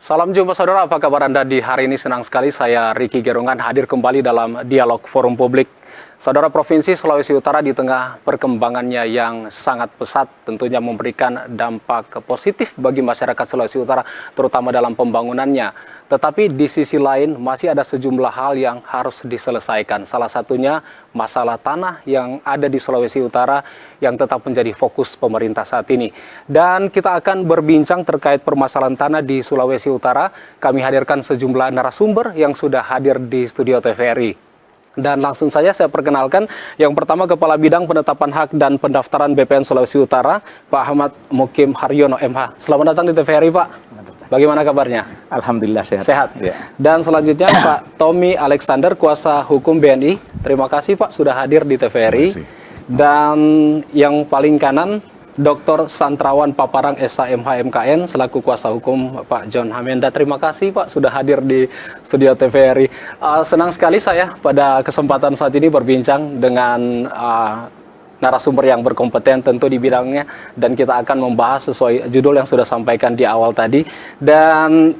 Salam jumpa saudara, apa kabar Anda di hari ini? Senang sekali saya Ricky Gerungan hadir kembali dalam Dialog Forum Publik. Saudara, Provinsi Sulawesi Utara di tengah perkembangannya yang sangat pesat tentunya memberikan dampak positif bagi masyarakat Sulawesi Utara terutama dalam pembangunannya. Tetapi di sisi lain masih ada sejumlah hal yang harus diselesaikan. Salah satunya masalah tanah yang ada di Sulawesi Utara yang tetap menjadi fokus pemerintah saat ini. Dan kita akan berbincang terkait permasalahan tanah di Sulawesi Utara. Kami hadirkan sejumlah narasumber yang sudah hadir di studio TVRI. Dan langsung saja saya perkenalkan yang pertama Kepala Bidang Penetapan Hak dan Pendaftaran BPN Sulawesi Utara, Pak Ahmad Mukim Haryono MH. Selamat datang di TVRI, Pak. Bagaimana kabarnya? Alhamdulillah sehat. Sehat. Ya. Dan selanjutnya Pak Tommy Alexander, Kuasa Hukum BNI. Terima kasih Pak sudah hadir di TVRI. Dan yang paling kanan Dr. Santrawan Paparang SHMH MKN selaku Kuasa Hukum Pak John Hamenda. Terima kasih Pak sudah hadir di studio TVRI. Senang sekali saya pada kesempatan saat ini berbincang dengan narasumber yang berkompeten tentu di bidangnya, dan kita akan membahas sesuai judul yang sudah sampaikan di awal tadi. Dan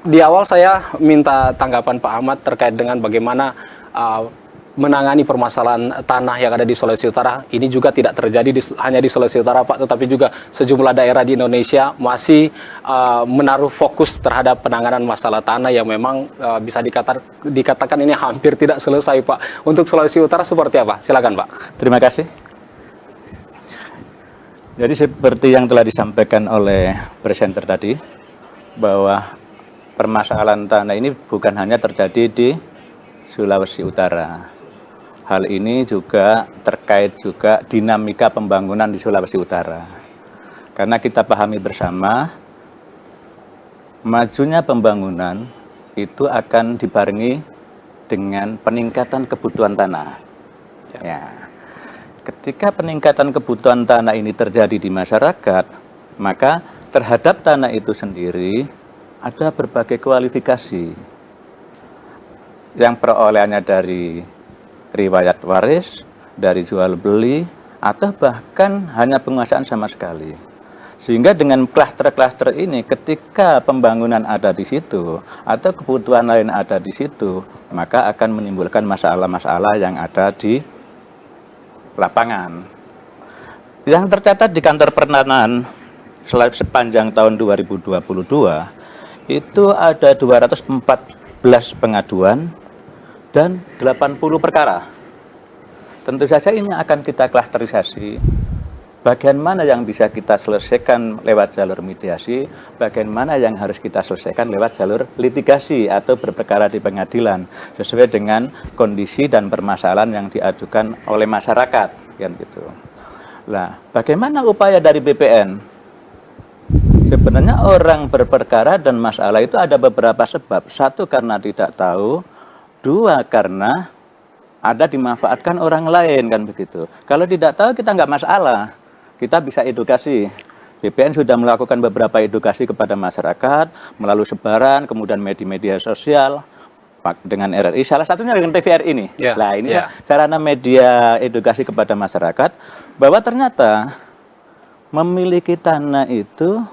di awal saya minta tanggapan Pak Ahmad terkait dengan bagaimana menangani permasalahan tanah yang ada di Sulawesi Utara. Ini juga tidak terjadi hanya di Sulawesi Utara, Pak, tetapi juga sejumlah daerah di Indonesia masih menaruh fokus terhadap penanganan masalah tanah yang memang bisa dikatakan ini hampir tidak selesai, Pak. Untuk Sulawesi Utara seperti apa? Silakan, Pak. Terima kasih. Jadi seperti yang telah disampaikan oleh presenter tadi, bahwa permasalahan tanah ini bukan hanya terjadi di Sulawesi Utara. Hal ini juga terkait juga dinamika pembangunan di Sulawesi Utara. Karena kita pahami bersama, majunya pembangunan itu akan dibarengi dengan peningkatan kebutuhan tanah. Ya. Ketika peningkatan kebutuhan tanah ini terjadi di masyarakat, maka terhadap tanah itu sendiri ada berbagai kualifikasi yang perolehannya dari riwayat waris, dari jual beli, atau bahkan hanya penguasaan sama sekali. Sehingga dengan klaster-klaster ini, ketika pembangunan ada di situ, atau kebutuhan lain ada di situ, maka akan menimbulkan masalah-masalah yang ada di lapangan. Yang tercatat di kantor pertanahan sepanjang tahun 2022, itu ada 214 pengaduan, dan 80 perkara. Tentu saja ini akan kita klasterisasi. Bagian mana yang bisa kita selesaikan lewat jalur mediasi, bagian mana yang harus kita selesaikan lewat jalur litigasi atau berperkara di pengadilan, sesuai dengan kondisi dan permasalahan yang diajukan oleh masyarakat, kan gitu. Nah, bagaimana upaya dari BPN? Sebenarnya orang berperkara dan masalah itu ada beberapa sebab. Satu, karena tidak tahu. Dua, karena ada dimanfaatkan orang lain, kan begitu. Kalau tidak tahu kita nggak masalah, kita bisa edukasi. BPN sudah melakukan beberapa edukasi kepada masyarakat melalui sebaran, kemudian media sosial dengan RRI, salah satunya dengan TVRI ini. Nah, ini sarana media edukasi kepada masyarakat bahwa ternyata memiliki tanah itu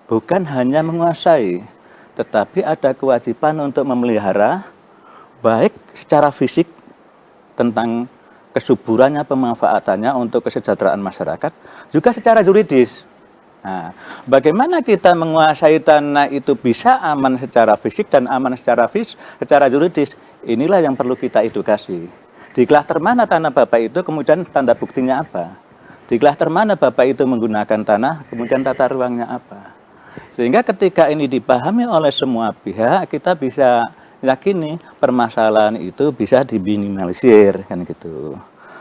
bukan hanya menguasai, tetapi ada kewajiban untuk memelihara, baik secara fisik tentang kesuburannya, pemanfaatannya untuk kesejahteraan masyarakat, juga secara juridis. Nah, bagaimana kita menguasai tanah itu bisa aman secara fisik dan aman secara juridis, inilah yang perlu kita edukasi. Di klaster mana tanah Bapak itu, kemudian tanda buktinya apa? Di klaster mana Bapak itu menggunakan tanah, kemudian tata ruangnya apa? Sehingga ketika ini dipahami oleh semua pihak, kita bisa yakini permasalahan itu bisa diminimalisir, kan gitu.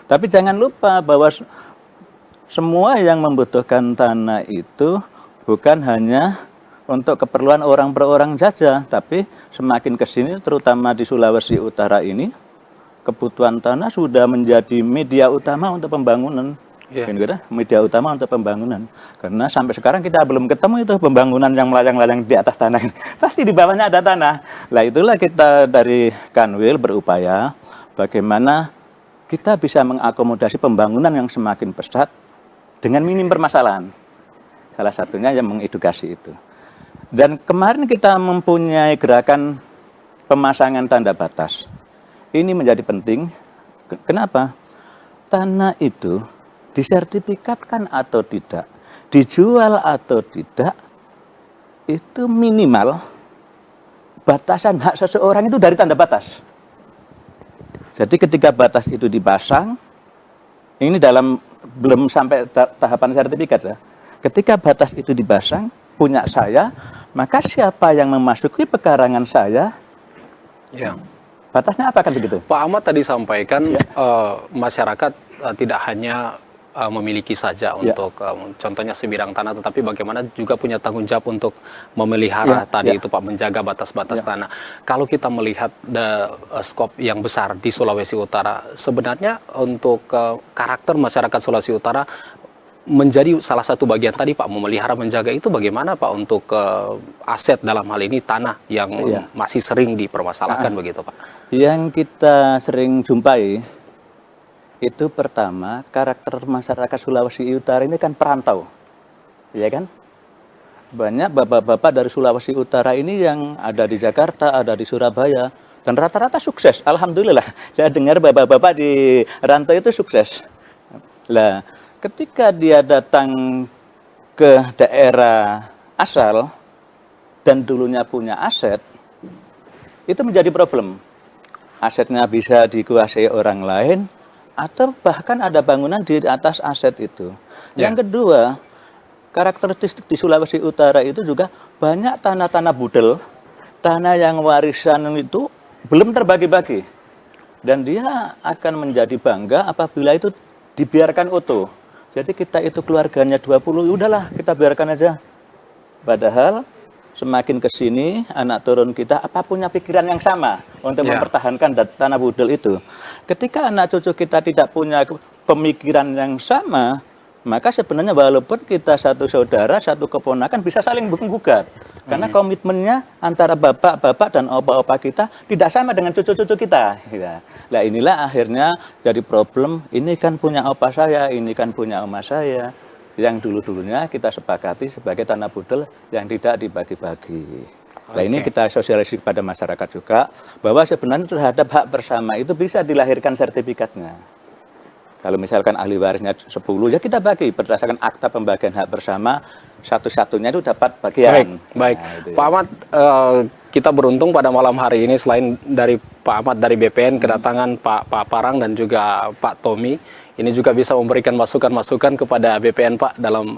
Tapi jangan lupa bahwa semua yang membutuhkan tanah itu bukan hanya untuk keperluan orang per orang saja, tapi semakin ke sini terutama di Sulawesi Utara ini, kebutuhan tanah sudah menjadi media utama untuk pembangunan. Media utama untuk pembangunan. Karena sampai sekarang kita belum ketemu itu pembangunan yang melayang-layang di atas tanah. Pasti di bawahnya ada tanah. Nah, itulah kita dari Kanwil berupaya bagaimana kita bisa mengakomodasi pembangunan yang semakin pesat dengan minim permasalahan. Salah satunya yang mengedukasi itu. Dan kemarin kita mempunyai gerakan pemasangan tanda batas. Ini menjadi penting. Kenapa? Tanah itu disertifikatkan atau tidak, dijual atau tidak, itu minimal batasan hak seseorang itu dari tanda batas. Jadi ketika batas itu dipasang, ini belum sampai tahapan sertifikat ya. Ketika batas itu dipasang, punya saya, maka siapa yang memasuki pekarangan saya, Ya. batasnya apa kan begitu? Pak Ahmad tadi sampaikan masyarakat tidak hanya memiliki saja untuk contohnya sebidang tanah, tetapi bagaimana juga punya tanggung jawab untuk memelihara tadi itu Pak, menjaga batas-batas tanah. Kalau kita melihat skop yang besar di Sulawesi Utara, sebenarnya untuk karakter masyarakat Sulawesi Utara menjadi salah satu bagian tadi Pak, memelihara, menjaga itu bagaimana Pak untuk aset dalam hal ini tanah yang masih sering dipermasalahkan begitu Pak? Yang kita sering jumpai itu pertama, karakter masyarakat Sulawesi Utara ini kan perantau, ya kan? Banyak bapak-bapak dari Sulawesi Utara ini yang ada di Jakarta, ada di Surabaya, dan rata-rata sukses. Alhamdulillah, saya dengar bapak-bapak di rantau itu sukses. Lah, ketika dia datang ke daerah asal dan dulunya punya aset, itu menjadi problem. Asetnya bisa dikuasai orang lain, atau bahkan ada bangunan di atas aset itu. Yang kedua, karakteristik di Sulawesi Utara itu juga banyak tanah-tanah budel, tanah yang warisan itu belum terbagi-bagi. Dan dia akan menjadi bangga apabila itu dibiarkan utuh. Jadi kita itu keluarganya 20, udahlah kita biarkan aja. Padahal semakin ke sini anak turun kita apa punya pikiran yang sama untuk mempertahankan tanah budel itu. Ketika anak cucu kita tidak punya pemikiran yang sama, maka sebenarnya walaupun kita satu saudara, satu keponakan bisa saling menggugat. Karena komitmennya antara bapak-bapak dan opa-opa kita tidak sama dengan cucu-cucu kita. Nah inilah akhirnya jadi problem, ini kan punya opa saya, ini kan punya oma saya. Yang dulu-dulunya kita sepakati sebagai tanah budel yang tidak dibagi-bagi. Nah ini kita sosialisasi kepada masyarakat juga, bahwa sebenarnya terhadap hak bersama itu bisa dilahirkan sertifikatnya. Kalau misalkan ahli warisnya 10, ya kita bagi berdasarkan akta pembagian hak bersama, satu-satunya itu dapat bagian. Baik. Nah, itu Pak Ahmad, kita beruntung pada malam hari ini selain dari Pak Ahmad dari BPN, kedatangan Pak Parang dan juga Pak Tommy. Ini juga bisa memberikan masukan-masukan kepada BPN Pak dalam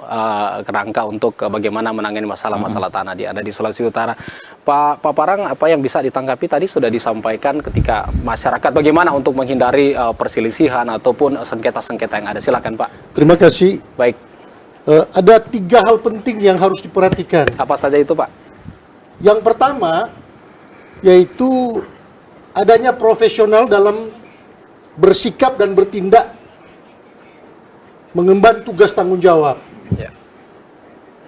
kerangka untuk bagaimana menangani masalah-masalah tanah ada di Sulawesi Utara. Pak Parang, apa yang bisa ditanggapi tadi sudah disampaikan ketika masyarakat bagaimana untuk menghindari perselisihan ataupun sengketa-sengketa yang ada. Silakan Pak. Terima kasih. Baik. Ada 3 hal penting yang harus diperhatikan. Apa saja itu Pak? Yang pertama, yaitu adanya profesional dalam bersikap dan bertindak mengemban tugas tanggung jawab.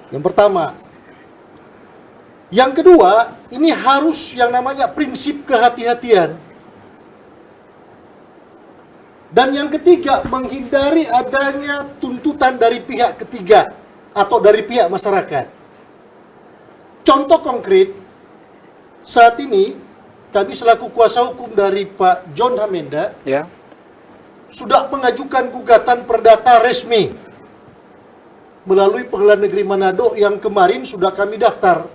Yang pertama. Yang kedua, ini harus yang namanya prinsip kehati-hatian. Dan yang ketiga, menghindari adanya tuntutan dari pihak ketiga atau dari pihak masyarakat. Contoh konkret, saat ini kami selaku kuasa hukum dari Pak John Hamenda sudah mengajukan gugatan perdata resmi melalui Pengadilan Negeri Manado yang kemarin sudah kami daftar.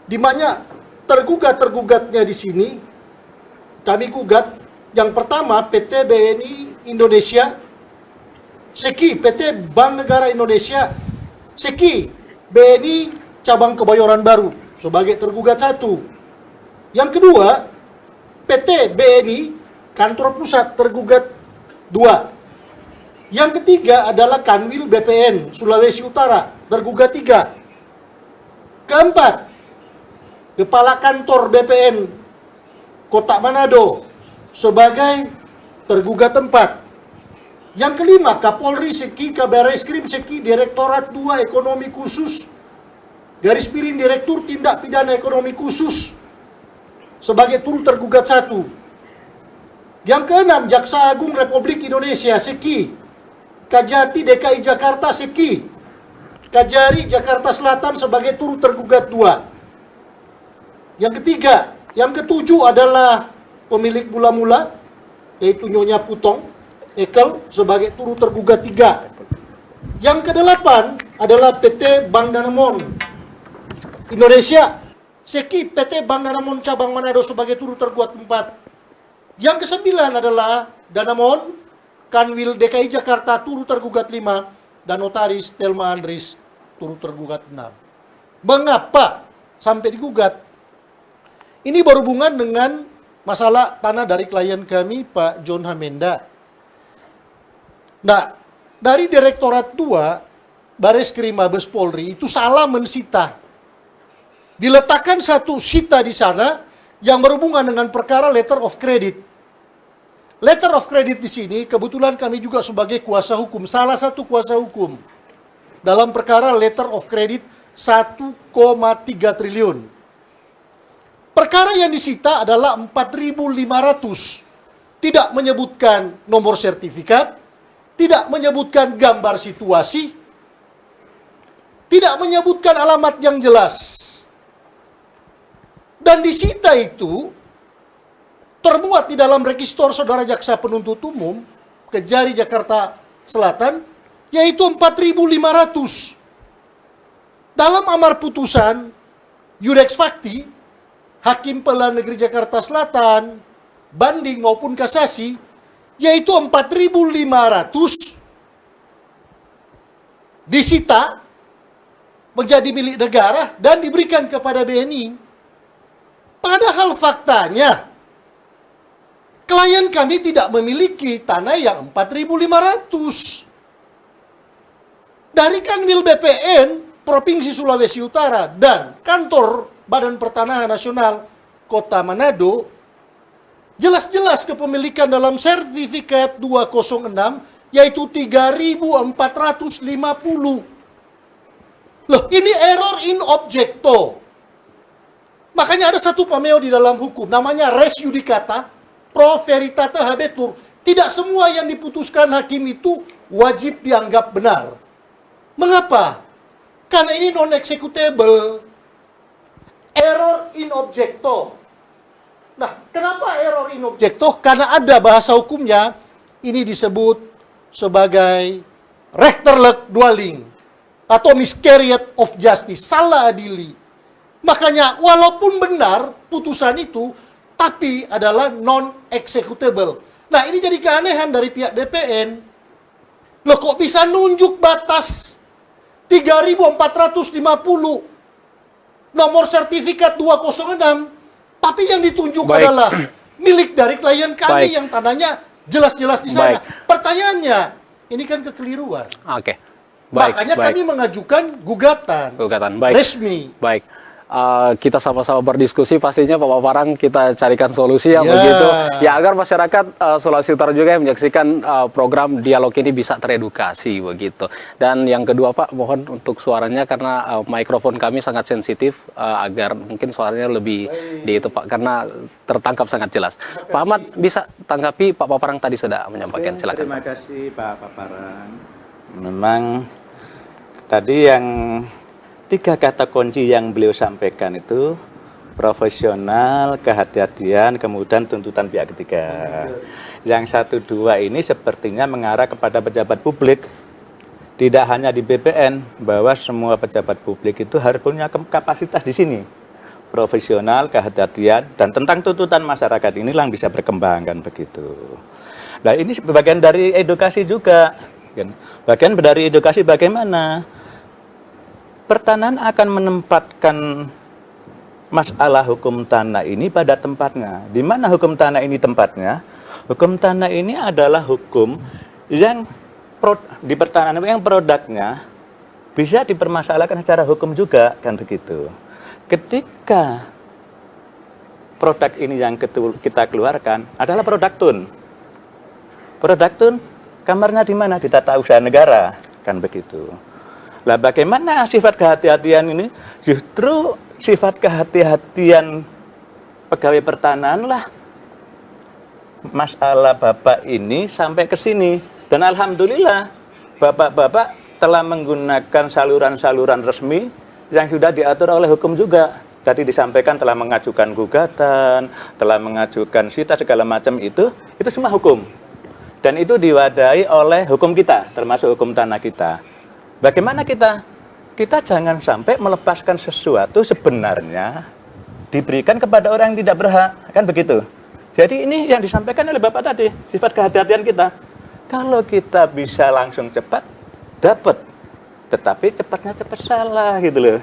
Di mana tergugat-tergugatnya di sini kami gugat. Yang pertama PT BNI Indonesia, SEKI PT Bank Negara Indonesia, SEKI BNI Cabang Kebayoran Baru sebagai tergugat 1. Yang kedua PT BNI Kantor Pusat tergugat 2. Yang ketiga adalah Kanwil BPN Sulawesi Utara tergugat 3. Keempat, Kepala Kantor BPN Kota Manado sebagai tergugat 4. Yang kelima, Kapolri SEKI Kabareskrim SEKI Direktorat 2 Ekonomi Khusus _ Direktur Tindak Pidana Ekonomi Khusus sebagai turut tergugat 1. Yang keenam, Jaksa Agung Republik Indonesia SEKI Kajati DKI Jakarta SEKI Kajari Jakarta Selatan sebagai turut tergugat 2. Yang ketiga, yang ketujuh adalah pemilik mula-mula, yaitu Nyonya Putong Ekel sebagai turut tergugat 3. Yang kedelapan adalah PT Bank Danamon Indonesia, Seki PT Bank Danamon Cabang Manado sebagai turut tergugat 4. Yang kesembilan adalah Danamon Kanwil DKI Jakarta turut tergugat 5. Dan Notaris Telma Andris turut tergugat 6. Mengapa sampai digugat? Ini berhubungan dengan masalah tanah dari klien kami, Pak John Hamenda. Nah, dari Direktorat 2 Bareskrim Mabes Polri itu salah mensita. Diletakkan satu sita di sana yang berhubungan dengan perkara letter of credit. Letter of credit di sini kebetulan kami juga sebagai kuasa hukum, salah satu kuasa hukum dalam perkara letter of credit 1,3 triliun. Perkara yang disita adalah 4.500. Tidak menyebutkan nomor sertifikat, tidak menyebutkan gambar situasi, tidak menyebutkan alamat yang jelas. Dan disita itu termuat di dalam register Saudara Jaksa Penuntut Umum Kejari Jakarta Selatan, yaitu 4.500. Dalam amar putusan Yudex Fakti, Hakim Pengadilan Negeri Jakarta Selatan, banding maupun kasasi, yaitu 4.500 disita menjadi milik negara dan diberikan kepada BNI. Padahal faktanya klien kami tidak memiliki tanah yang 4.500. Dari Kanwil BPN Provinsi Sulawesi Utara dan Kantor Badan Pertanahan Nasional Kota Manado, jelas-jelas kepemilikan dalam sertifikat 206, yaitu 3.450. Loh, ini error in objecto. Makanya ada satu pameo di dalam hukum, namanya res judicata pro veritate habetur. Tidak semua yang diputuskan hakim itu wajib dianggap benar. Mengapa? Karena ini non-executable. Error in objecto. Nah, kenapa error in objecto? Karena ada bahasa hukumnya, ini disebut sebagai rechterlijk dwelling atau miscarriage of justice, salah adili. Makanya walaupun benar putusan itu, tapi adalah non-executable. Nah, ini jadi keanehan dari pihak BPN. Loh, kok bisa nunjuk batas 3.450 nomor sertifikat 206, tapi yang ditunjuk adalah milik dari klien kami yang tanahnya jelas-jelas di sana. Pertanyaannya, ini kan kekeliruan. Oke. Makanya kami mengajukan gugatan resmi. Baik. Kita sama-sama berdiskusi, pastinya Pak Paparang kita carikan solusi yang begitu ya, agar masyarakat Sulawesi Utara juga yang menyaksikan program dialog ini bisa teredukasi begitu. Dan yang kedua Pak, mohon untuk suaranya karena mikrofon kami sangat sensitif, agar mungkin suaranya lebih di itu Pak, karena tertangkap sangat jelas. Pak Ahmad bisa tanggapi Pak Paparang tadi sudah menyampaikan, silakan. Terima kasih Pak Paparang. Memang tadi yang 3 kata kunci yang beliau sampaikan itu profesional, kehati-hatian, kemudian tuntutan pihak ketiga. Yang 1, 2 ini sepertinya mengarah kepada pejabat publik. Tidak hanya di BPN, bahwa semua pejabat publik itu harus punya kapasitas di sini. Profesional, kehati-hatian, dan tentang tuntutan masyarakat inilah yang bisa berkembang kan begitu. Nah, ini bagian dari edukasi juga. Bagian dari edukasi bagaimana Pertanahan akan menempatkan masalah hukum tanah ini pada tempatnya. Di mana hukum tanah ini tempatnya? Hukum tanah ini adalah hukum yang di pertanahan yang produknya bisa dipermasalahkan secara hukum juga, kan begitu. Ketika produk ini yang kita keluarkan adalah produk tun. Produk tun kamarnya di mana? Di tata usaha negara, kan begitu. Lah bagaimana sifat kehati-hatian ini? Justru sifat kehati-hatian pegawai pertanahan lah masalah Bapak ini sampai ke sini. Dan alhamdulillah Bapak-bapak telah menggunakan saluran-saluran resmi yang sudah diatur oleh hukum juga. Tadi disampaikan telah mengajukan gugatan, telah mengajukan sita segala macam itu semua hukum. Dan itu diwadahi oleh hukum kita, termasuk hukum tanah kita. Bagaimana kita? Kita jangan sampai melepaskan sesuatu sebenarnya diberikan kepada orang yang tidak berhak, kan begitu. Jadi ini yang disampaikan oleh Bapak tadi, sifat kehati-hatian kita. Kalau kita bisa langsung cepat, dapat. Tetapi cepatnya cepat salah gitu loh.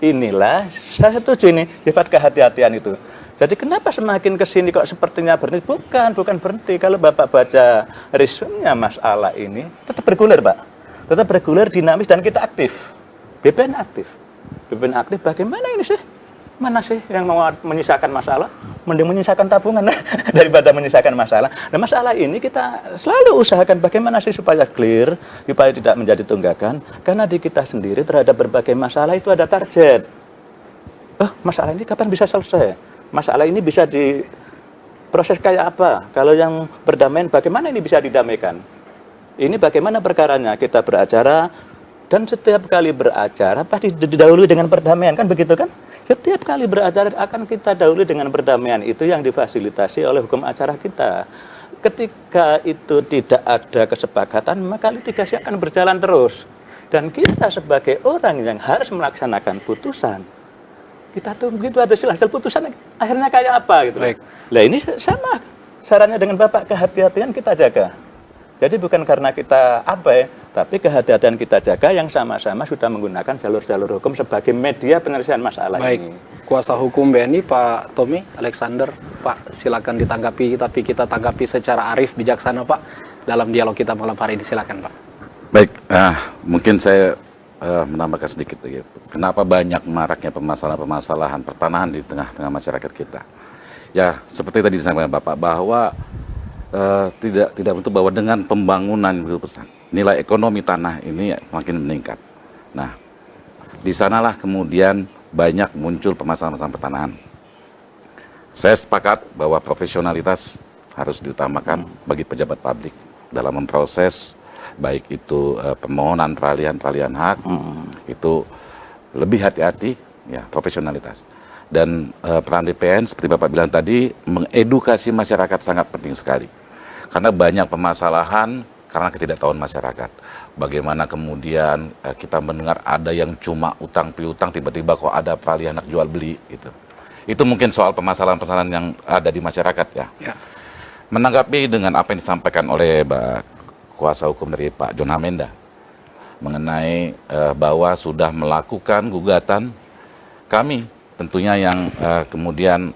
Inilah, saya setuju ini, sifat kehati-hatian itu. Jadi kenapa semakin kesini kok sepertinya berhenti? Bukan berhenti. Kalau Bapak baca resume-nya masalah ini, tetap bergulir Pak. Tetap bergulir, dinamis, dan kita aktif. BPN aktif. BPN aktif bagaimana ini sih? Mana sih yang mau menyisakan masalah? Mending menyisakan tabungan daripada menyisakan masalah. Nah, masalah ini kita selalu usahakan bagaimana sih supaya clear, supaya tidak menjadi tunggakan. Karena di kita sendiri terhadap berbagai masalah itu ada target. Masalah ini kapan bisa selesai? Masalah ini bisa diproses kayak apa? Kalau yang berdamaian, bagaimana ini bisa didamaikan? Ini bagaimana perkaranya? Kita beracara, dan setiap kali beracara pasti didahului dengan perdamaian, kan begitu kan? Setiap kali beracara akan kita dahului dengan perdamaian, itu yang difasilitasi oleh hukum acara kita. Ketika itu tidak ada kesepakatan, maka litigasi akan berjalan terus. Dan kita sebagai orang yang harus melaksanakan putusan, kita tunggu itu ada hasil putusan akhirnya kayak apa gitu. Baik. Nah ini sama sarannya dengan Bapak, kehati-hatian kita jaga. Jadi bukan karena kita abai, tapi kehati-hatian kita jaga yang sama-sama sudah menggunakan jalur-jalur hukum sebagai media penyelesaian masalah Baik, ini. kuasa hukum BNI Pak Tommy Alexander, Pak silakan ditanggapi, tapi kita tanggapi secara arif bijaksana Pak dalam dialog kita malam hari ini, silakan Pak. Baik, mungkin saya menambahkan sedikit lagi. Kenapa banyak maraknya permasalahan pertanahan di tengah-tengah masyarakat kita? Ya, seperti tadi disampaikan Bapak bahwa tidak untuk bahwa dengan pembangunan nilai ekonomi tanah ini makin meningkat. Nah, di sanalah kemudian banyak muncul permasalahan pertanahan. Saya sepakat bahwa profesionalitas harus diutamakan bagi pejabat publik dalam memproses baik itu permohonan peralihan hak, itu lebih hati-hati, ya, profesionalitas. Dan peran DPN seperti Bapak bilang tadi, mengedukasi masyarakat sangat penting sekali. Karena banyak permasalahan karena ketidaktahuan masyarakat. Bagaimana kemudian kita mendengar ada yang cuma utang piutang, tiba-tiba kok ada peralihan hak jual beli gitu. Itu mungkin soal permasalahan-permasalahan yang ada di masyarakat ya. Menanggapi dengan apa yang disampaikan oleh kuasa hukum dari Pak John Hamenda mengenai bahwa sudah melakukan gugatan, kami tentunya yang kemudian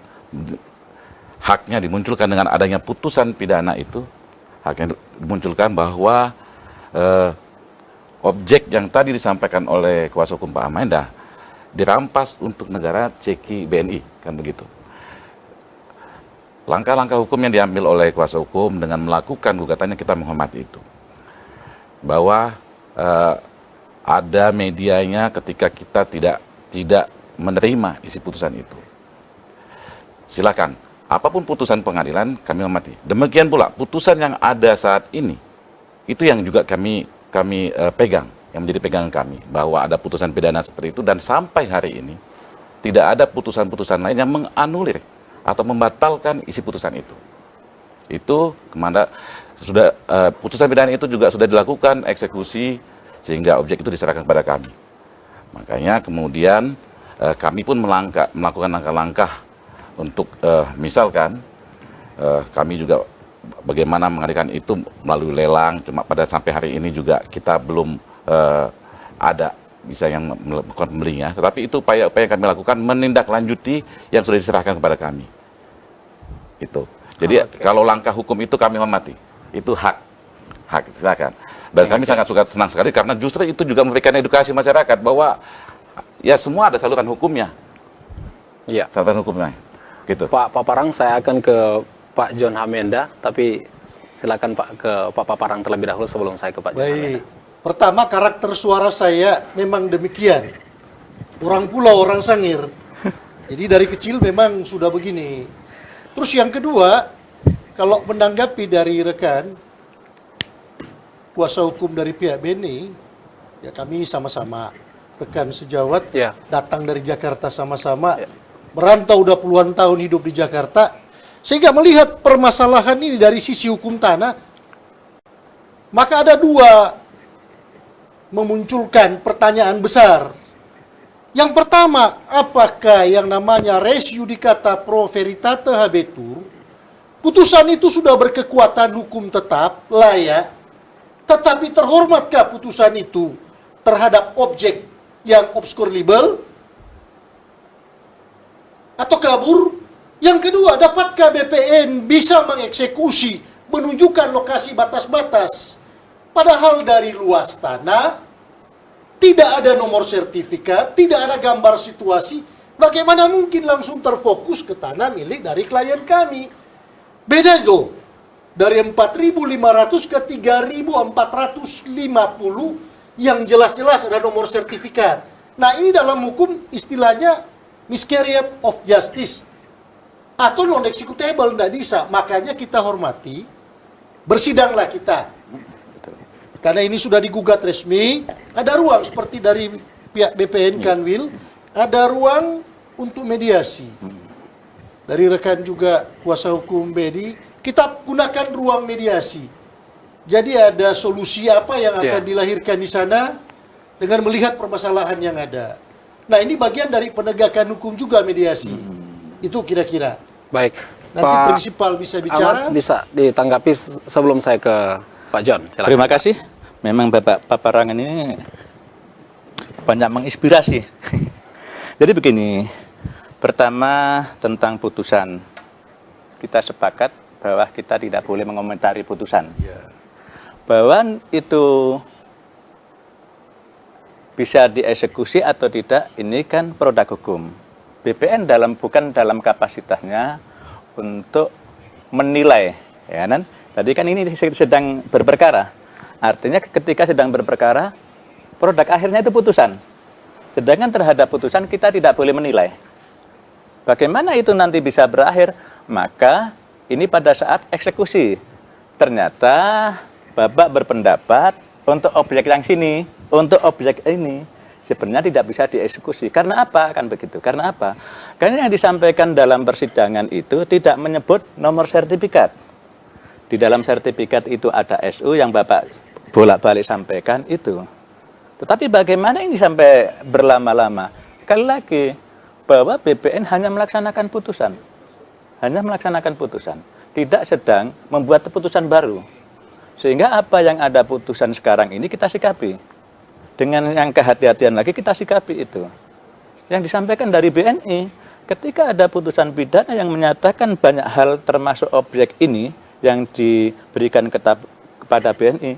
haknya dimunculkan dengan adanya putusan pidana itu, haknya dimunculkan bahwa objek yang tadi disampaikan oleh kuasa hukum Pak Hamenda dirampas untuk negara ceki BNI, kan begitu. Langkah-langkah hukum yang diambil oleh kuasa hukum dengan melakukan gugatannya, kita menghormati itu. Bahwa ada medianya ketika kita tidak menerima isi putusan itu. Silakan, apapun putusan pengadilan kami hormati. Demikian pula putusan yang ada saat ini, itu yang juga kami pegang, yang menjadi pegangan kami, bahwa ada putusan pidana seperti itu, dan sampai hari ini tidak ada putusan-putusan lain yang menganulir atau membatalkan isi putusan itu. Itu kemana sudah putusan pidana itu juga sudah dilakukan eksekusi sehingga objek itu diserahkan kepada kami. Makanya kemudian kami pun melakukan langkah-langkah untuk misalkan kami juga bagaimana mengadakan itu melalui lelang. Cuma pada sampai hari ini juga kita belum ada bisa yang melakukan pembelinya. Tetapi itu upaya yang kami lakukan menindaklanjuti yang sudah diserahkan kepada kami. Itu. Jadi kalau langkah hukum itu kami hormati. Itu hak silakan. Dan kami sangat senang sekali karena justru itu juga memberikan edukasi masyarakat bahwa ya semua ada saluran hukumnya. Iya. Saluran hukumnya. Gitu. Pak Paparang, saya akan ke Pak John Hamenda, tapi silakan Pak ke Pak Paparang terlebih dahulu sebelum saya ke Pak John Hamenda. Baik. Pertama, karakter suara saya memang demikian. Orang pulau, orang sangir. Jadi dari kecil memang sudah begini. Terus yang kedua, kalau menanggapi dari rekan kuasa hukum dari pihak BNI, Ya kami sama-sama rekan sejawat, Ya. datang dari Jakarta sama-sama, merantau udah puluhan tahun hidup di Jakarta, sehingga melihat permasalahan ini dari sisi hukum tanah, maka ada dua memunculkan pertanyaan besar. Yang pertama, apakah yang namanya res judicata pro veritate habetur, putusan itu sudah berkekuatan hukum tetap, layak, tetapi terhormatkah putusan itu terhadap objek yang obscurable atau kabur? Yang kedua, dapatkah BPN bisa mengeksekusi, menunjukkan lokasi batas-batas, padahal dari luas tanah tidak ada nomor sertifikat, tidak ada gambar situasi, bagaimana mungkin langsung terfokus ke tanah milik dari klien kami? Beda loh, dari 4.500 ke 3.450 yang jelas-jelas ada nomor sertifikat. Nah, ini dalam hukum istilahnya miscarriage of justice atau non executable, tidak bisa. Makanya kita hormati, bersidanglah kita. Karena ini sudah digugat resmi, ada ruang seperti dari pihak BPN Kanwil, ada ruang untuk mediasi. Dari rekan juga kuasa hukum Bedi, kita gunakan ruang mediasi. Jadi ada solusi apa yang akan dilahirkan di sana dengan melihat permasalahan yang ada. Nah, ini bagian dari penegakan hukum juga mediasi. Itu kira-kira. Baik. Nanti Pak prinsipal bisa bicara. Ahmad bisa ditanggapi sebelum saya ke Pak John. Silakan. Terima kasih. Memang Bapak Paparangan ini banyak menginspirasi. Jadi begini, pertama tentang putusan. Kita sepakat bahwa kita tidak boleh mengomentari putusan. Bahwa itu bisa dieksekusi atau tidak, ini kan produk hukum. BPN bukan dalam kapasitasnya untuk menilai, ya kan? Tadi kan ini sedang berperkara. Artinya ketika sedang berperkara, produk akhirnya itu putusan. Sedangkan terhadap putusan kita tidak boleh menilai. Bagaimana itu nanti bisa berakhir? Maka ini pada saat eksekusi. Ternyata Bapak berpendapat untuk objek yang sini, untuk objek ini sebenarnya tidak bisa dieksekusi. Karena apa? Kan begitu. Karena apa? Karena yang disampaikan dalam persidangan itu tidak menyebut nomor sertifikat. Di dalam sertifikat itu ada SU yang Bapak bolak-balik sampaikan itu. Tetapi bagaimana ini sampai berlama-lama? Sekali lagi, bahwa BPN hanya melaksanakan putusan. Hanya melaksanakan putusan. Tidak sedang membuat keputusan baru. Sehingga apa yang ada putusan sekarang ini kita sikapi. Dengan yang kehati-hatian lagi kita sikapi itu. Yang disampaikan dari BNI, ketika ada putusan pidana yang menyatakan banyak hal termasuk objek ini yang diberikan kepada BNI,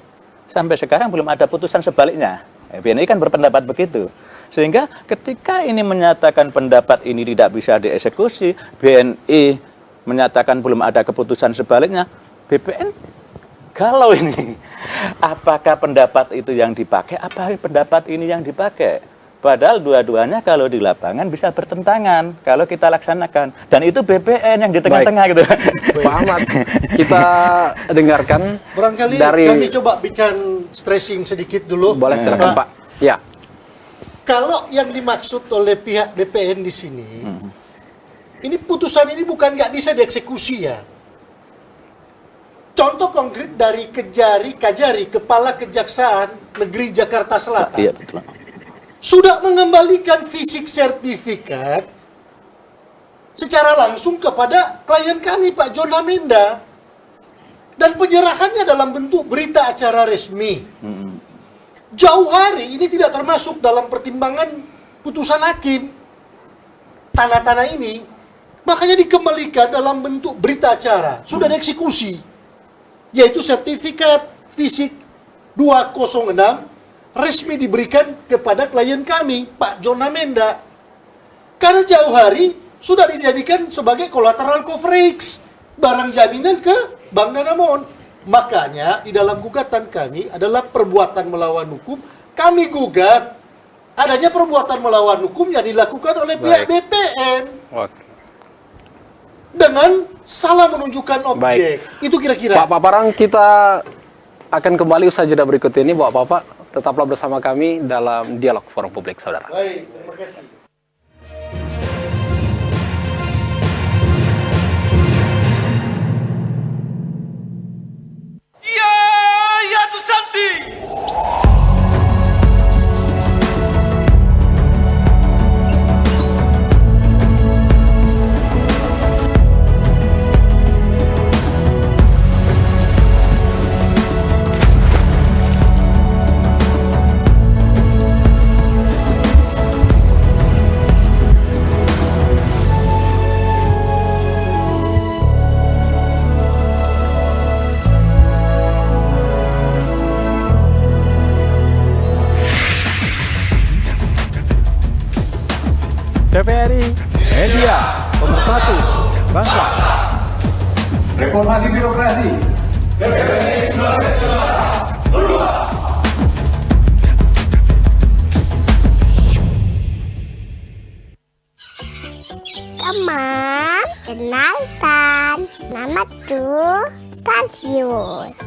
sampai sekarang belum ada putusan sebaliknya. BNI kan berpendapat begitu. Sehingga ketika ini menyatakan pendapat ini tidak bisa dieksekusi, BNI menyatakan belum ada keputusan sebaliknya, BPN kalau ini, apakah pendapat itu yang dipakai, apa pendapat ini yang dipakai? Padahal dua-duanya kalau di lapangan bisa bertentangan kalau kita laksanakan. Dan itu BPN yang di tengah-tengah gitu. Pak Ahmad, kita dengarkan Barangkali dari... kami coba bikin stressing sedikit dulu. Boleh, silakan Pak. Ya. Kalau yang dimaksud oleh pihak BPN di sini, ini putusan ini bukan nggak bisa dieksekusi ya. Contoh konkret dari Kajari, Kepala Kejaksaan Negeri Jakarta Selatan, Iya, betul. sudah mengembalikan fisik sertifikat secara langsung kepada klien kami, Pak John Amenda. Dan penyerahannya dalam bentuk berita acara resmi. Jauh hari ini tidak termasuk dalam pertimbangan putusan hakim. Tanah-tanah ini, makanya dikembalikan dalam bentuk berita acara. Sudah dieksekusi. Yaitu sertifikat fisik 206 resmi diberikan kepada klien kami, Pak John Amenda. Karena jauh hari sudah dijadikan sebagai collateral coverage, barang jaminan ke Bank Danamon. Makanya di dalam gugatan kami adalah perbuatan melawan hukum. Kami gugat adanya perbuatan melawan hukum yang dilakukan oleh pihak BPN. Oke. Dengan salah menunjukkan objek. Itu kira-kira. Pak Paparang, kita akan kembali usaha jeda berikut ini, Bapak-Bapak. Tetaplah bersama kami dalam Dialog Forum Publik, saudara. Baik, terima kasih. Ya tu Santi. TVRI Media Pemersatu Bangsa. Reformasi birokrasi. Teman, kenalkan, namaku Tarsius,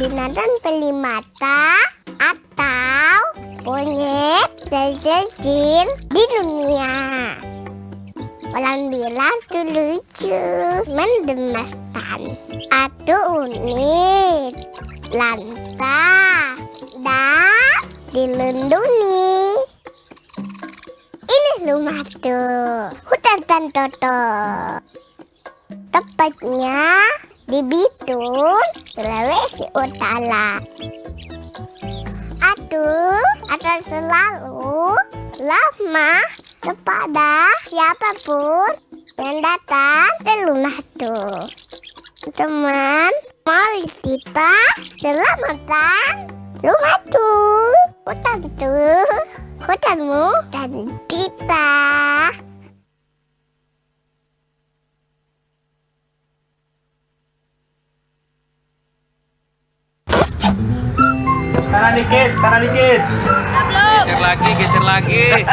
binatang pelimata atau monyet terkecil di dunia. Orang bilang tuh lucu, mengemaskan, atau unik, lantas, dan dilindungi. Ini rumahku, hutan Tantoto. Tepatnya di Bitung, Sulawesi Utara. Akan selalu ramah kepada siapapun yang datang ke rumahku. Teman, mari kita selamatkan rumahku, hutanku, hutanmu, dan kita. Kanan dikit, kanan dikit. Geser lagi.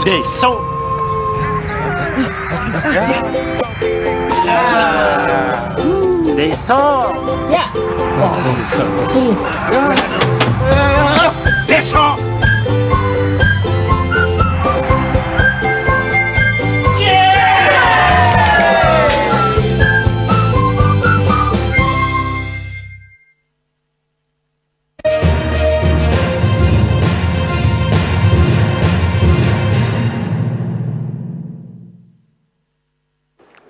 Deso. Deso. Ya. Deso.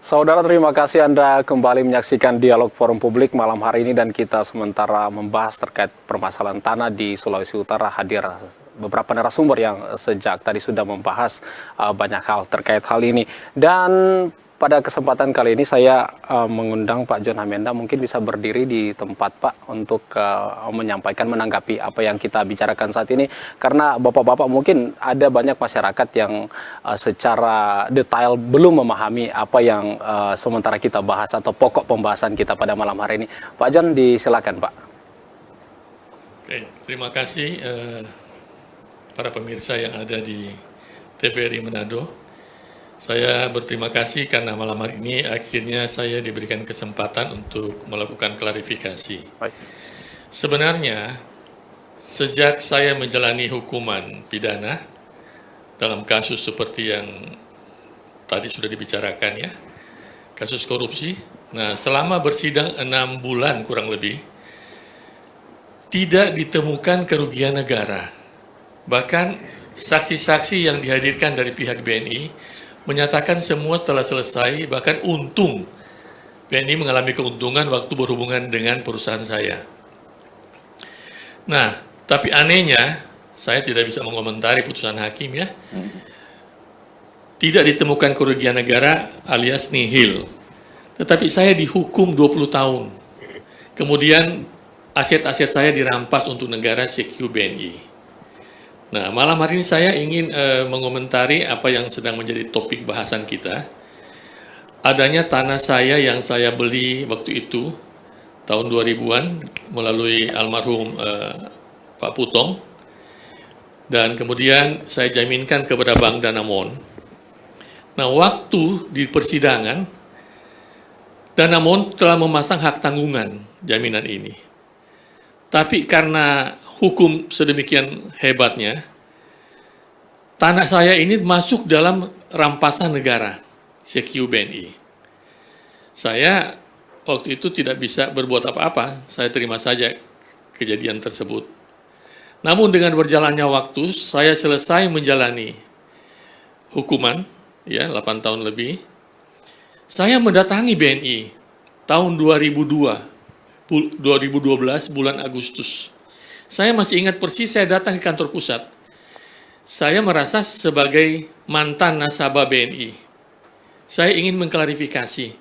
Saudara, terima kasih Anda kembali menyaksikan Dialog Forum Publik malam hari ini, dan kita sementara membahas terkait permasalahan tanah di Sulawesi Utara. Hadir beberapa narasumber yang sejak tadi sudah membahas banyak hal terkait hal ini. Dan pada kesempatan kali ini saya mengundang Pak John Hamenda, mungkin bisa berdiri di tempat Pak untuk menyampaikan, menanggapi apa yang kita bicarakan saat ini. Karena Bapak-Bapak mungkin ada banyak masyarakat yang secara detail belum memahami apa yang sementara kita bahas atau pokok pembahasan kita pada malam hari ini. Pak John, disilakan Pak. Oke, terima kasih para pemirsa yang ada di TVRI Manado. Saya berterima kasih karena malam hari ini akhirnya saya diberikan kesempatan untuk melakukan klarifikasi. Baik. Sebenarnya, sejak saya menjalani hukuman pidana dalam kasus seperti yang tadi sudah dibicarakan ya, kasus korupsi, nah selama bersidang 6 bulan kurang lebih, tidak ditemukan kerugian negara. Bahkan saksi-saksi yang dihadirkan dari pihak BNI menyatakan semua telah selesai, bahkan untung. BNI mengalami keuntungan waktu berhubungan dengan perusahaan saya. Nah, tapi anehnya, saya tidak bisa mengomentari putusan hakim ya. Tidak ditemukan kerugian negara alias nihil. Tetapi saya dihukum 20 tahun. Kemudian aset-aset saya dirampas untuk negara CQ BNI. Nah, malam hari ini saya ingin mengomentari apa yang sedang menjadi topik bahasan kita. Adanya tanah saya yang saya beli waktu itu, tahun 2000-an, melalui almarhum Pak Putong. Dan kemudian saya jaminkan kepada Bank Danamon. Nah, waktu di persidangan, Danamon telah memasang hak tanggungan jaminan ini. Tapi karena hukum sedemikian hebatnya, tanah saya ini masuk dalam rampasan negara, CQ BNI. Saya waktu itu tidak bisa berbuat apa-apa, saya terima saja kejadian tersebut. Namun dengan berjalannya waktu, saya selesai menjalani hukuman, ya 8 tahun lebih. Saya mendatangi BNI tahun 2012 bulan Agustus. Saya masih ingat persis saya datang ke kantor pusat. Saya merasa sebagai mantan nasabah BNI. Saya ingin mengklarifikasi.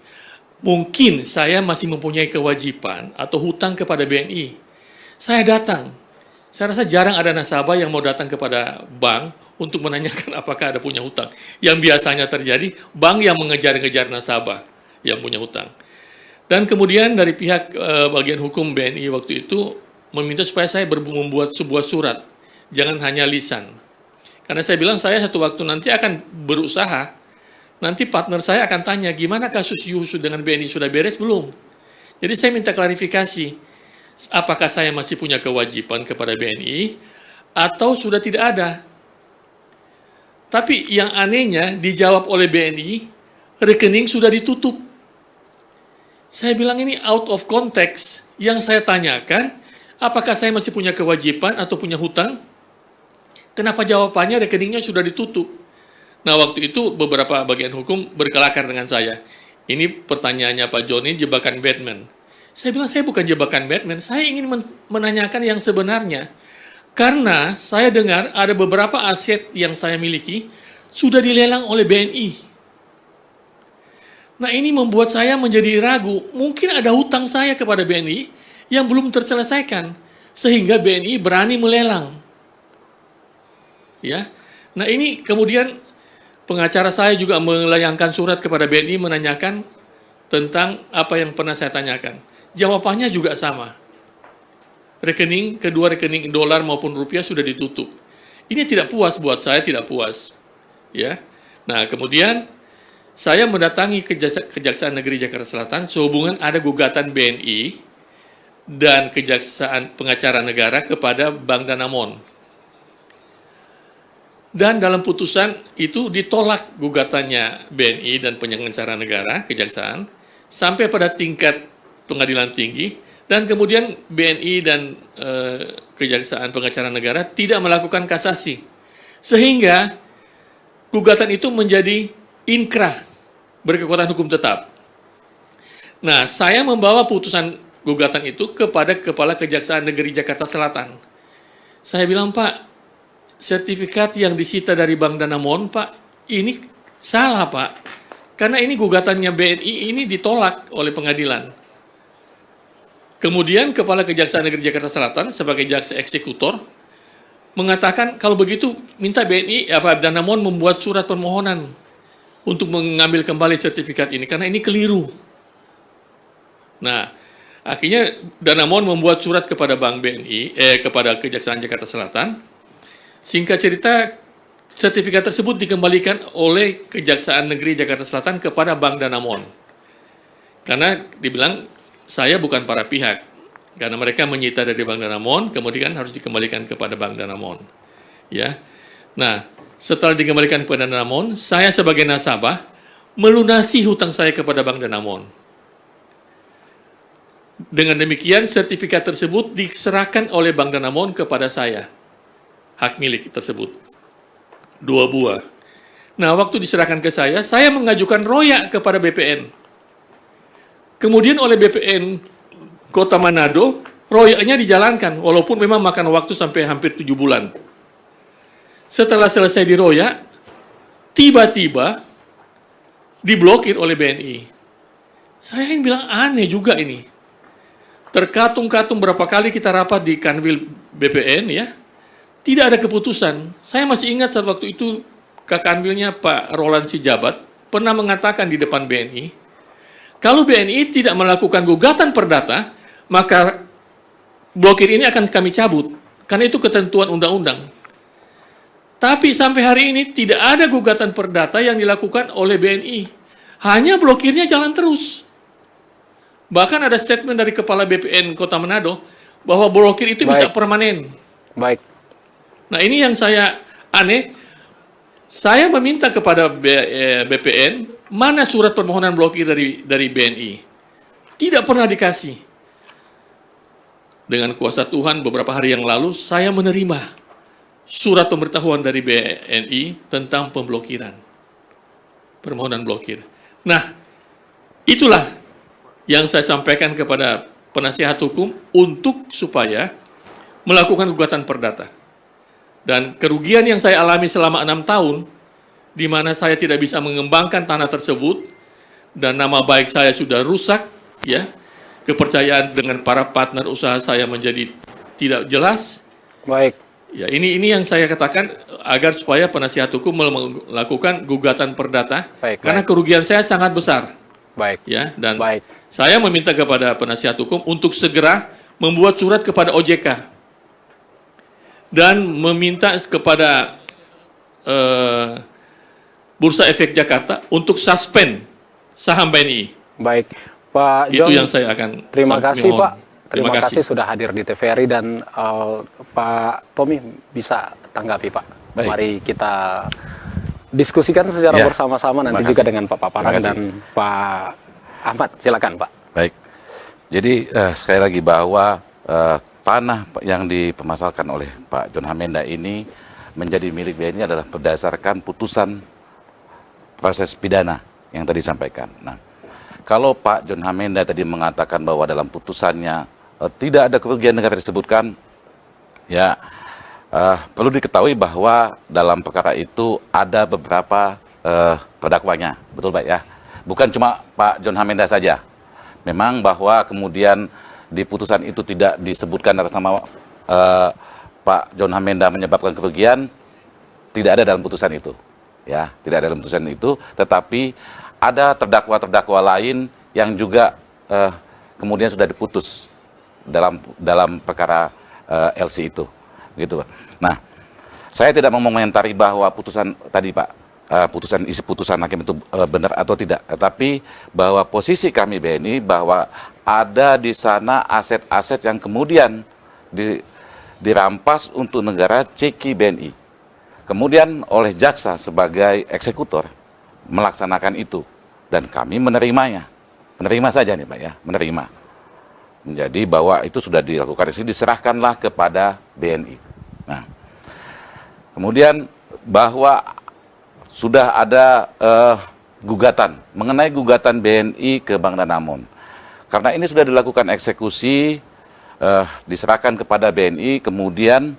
Mungkin saya masih mempunyai kewajiban atau hutang kepada BNI. Saya datang. Saya rasa jarang ada nasabah yang mau datang kepada bank untuk menanyakan apakah ada punya hutang. Yang biasanya terjadi, bank yang mengejar-ngejar nasabah yang punya hutang. Dan kemudian dari pihak bagian hukum BNI waktu itu meminta supaya saya membuat sebuah surat. Jangan hanya lisan. Karena saya bilang saya satu waktu nanti akan berusaha. Nanti partner saya akan tanya, gimana kasus Yusu dengan BNI, sudah beres belum? Jadi saya minta klarifikasi. Apakah saya masih punya kewajiban kepada BNI atau sudah tidak ada? Tapi yang anehnya dijawab oleh BNI, rekening sudah ditutup. Saya bilang ini out of context. Yang saya tanyakan, apakah saya masih punya kewajiban atau punya hutang? Kenapa jawabannya rekeningnya sudah ditutup? Nah, waktu itu beberapa bagian hukum berkelakar dengan saya. Ini pertanyaannya Pak Joni, jebakan Batman. Saya bilang, saya bukan jebakan Batman, saya ingin menanyakan yang sebenarnya. Karena saya dengar ada beberapa aset yang saya miliki sudah dilelang oleh BNI. Nah, ini membuat saya menjadi ragu, mungkin ada hutang saya kepada BNI yang belum terselesaikan, sehingga BNI berani melelang. Ya. Nah, ini kemudian pengacara saya juga melayangkan surat kepada BNI menanyakan tentang apa yang pernah saya tanyakan. Jawabannya juga sama. Kedua rekening dolar maupun rupiah sudah ditutup. Ini tidak puas buat saya, tidak puas. Ya. Nah, kemudian saya mendatangi Kejaksaan Negeri Jakarta Selatan sehubungan ada gugatan BNI dan Kejaksaan Pengacara Negara kepada Bank Danamon. Dan dalam putusan itu ditolak gugatannya BNI dan Pengacara Negara, Kejaksaan, sampai pada tingkat pengadilan tinggi, dan kemudian BNI dan Kejaksaan Pengacara Negara tidak melakukan kasasi. Sehingga gugatan itu menjadi inkrah, berkekuatan hukum tetap. Nah, saya membawa putusan gugatan itu kepada Kepala Kejaksaan Negeri Jakarta Selatan. Saya bilang, Pak, sertifikat yang disita dari Bank Danamon, Pak, ini salah, Pak. Karena ini gugatannya BNI ini ditolak oleh pengadilan. Kemudian Kepala Kejaksaan Negeri Jakarta Selatan sebagai jaksa eksekutor mengatakan kalau begitu minta BNI Danamon membuat surat permohonan untuk mengambil kembali sertifikat ini karena ini keliru. Nah, akhirnya Danamon membuat surat kepada Bank BNI kepada Kejaksaan Jakarta Selatan. Singkat cerita, sertifikat tersebut dikembalikan oleh Kejaksaan Negeri Jakarta Selatan kepada Bank Danamon. Karena dibilang saya bukan para pihak, karena mereka menyita dari Bank Danamon, kemudian harus dikembalikan kepada Bank Danamon. Ya, nah setelah dikembalikan kepada Danamon, saya sebagai nasabah melunasi hutang saya kepada Bank Danamon. Dengan demikian, sertifikat tersebut diserahkan oleh Bank Danamon kepada saya, hak milik tersebut, 2 buah. Nah, waktu diserahkan ke saya mengajukan royak kepada BPN. Kemudian oleh BPN Kota Manado, royaknya dijalankan, walaupun memang makan waktu sampai hampir 7 bulan. Setelah selesai diroyak, tiba-tiba diblokir oleh BNI. Saya yang bilang aneh juga ini. Terkatung-katung berapa kali kita rapat di Kanwil BPN, ya, tidak ada keputusan. Saya masih ingat saat waktu itu Kanwilnya Pak Roland Sijabat pernah mengatakan di depan BNI, kalau BNI tidak melakukan gugatan perdata, maka blokir ini akan kami cabut. Karena itu ketentuan undang-undang. Tapi sampai hari ini tidak ada gugatan perdata yang dilakukan oleh BNI. Hanya blokirnya jalan terus. Bahkan ada statement dari Kepala BPN Kota Manado, bahwa blokir itu bisa permanen. Baik. Nah, ini yang saya aneh. Saya meminta kepada BPN, mana surat permohonan blokir dari BNI? Tidak pernah dikasih. Dengan kuasa Tuhan beberapa hari yang lalu, saya menerima surat pemberitahuan dari BNI tentang pemblokiran. Permohonan blokir. Nah, itulah yang saya sampaikan kepada penasihat hukum untuk supaya melakukan gugatan perdata. Dan kerugian yang saya alami selama 6 tahun, di mana saya tidak bisa mengembangkan tanah tersebut, dan nama baik saya sudah rusak, ya, kepercayaan dengan para partner usaha saya menjadi tidak jelas. Baik. Ya, ini yang saya katakan agar supaya penasihat hukum melakukan gugatan perdata, Baik, karena baik. kerugian saya sangat besar. Baik. Ya, dan Baik. saya meminta kepada penasihat hukum untuk segera membuat surat kepada OJK dan meminta kepada Bursa Efek Jakarta untuk suspend saham BNI. Baik. Pak John, Itu yang saya akan terima kasih mohon. Pak. Terima kasih sudah hadir di TVRI dan Pak Tommy bisa tanggapi Pak. Baik. Mari kita diskusikan secara Ya, bersama-sama nanti terima juga kasih. dengan Pak Paparang Terima dan Pak Ahmad. Silakan Pak. Baik. Jadi sekali lagi bahwa tanah yang dipermasalahkan oleh Pak John Hamenda ini menjadi milik BNI adalah berdasarkan putusan proses pidana yang tadi disampaikan. Nah, kalau Pak John Hamenda tadi mengatakan bahwa dalam putusannya tidak ada kerugian negara disebutkan, ya perlu diketahui bahwa dalam perkara itu ada beberapa terdakwanya, betul Pak ya? Bukan cuma Pak John Hamenda saja. Memang bahwa kemudian di putusan itu tidak disebutkan atas nama Pak John Hamenda menyebabkan kerugian, tidak ada dalam putusan itu, ya, tidak ada dalam putusan itu. Tetapi ada terdakwa lain yang juga kemudian sudah diputus dalam perkara LC itu, gitu Pak. Nah, saya tidak mau mengomentari bahwa putusan tadi Pak, isi putusan hakim itu benar atau tidak, tetapi bahwa posisi kami BNI bahwa ada di sana aset-aset yang kemudian dirampas untuk negara ceki BNI. Kemudian oleh jaksa sebagai eksekutor melaksanakan itu dan kami menerimanya. Menerima saja nih Pak ya, menerima. Menjadi bahwa itu sudah dilakukan, diserahkanlah kepada BNI. Nah, kemudian bahwa sudah ada gugatan mengenai gugatan BNI ke Bank Danamon. Karena ini sudah dilakukan eksekusi, diserahkan kepada BNI, kemudian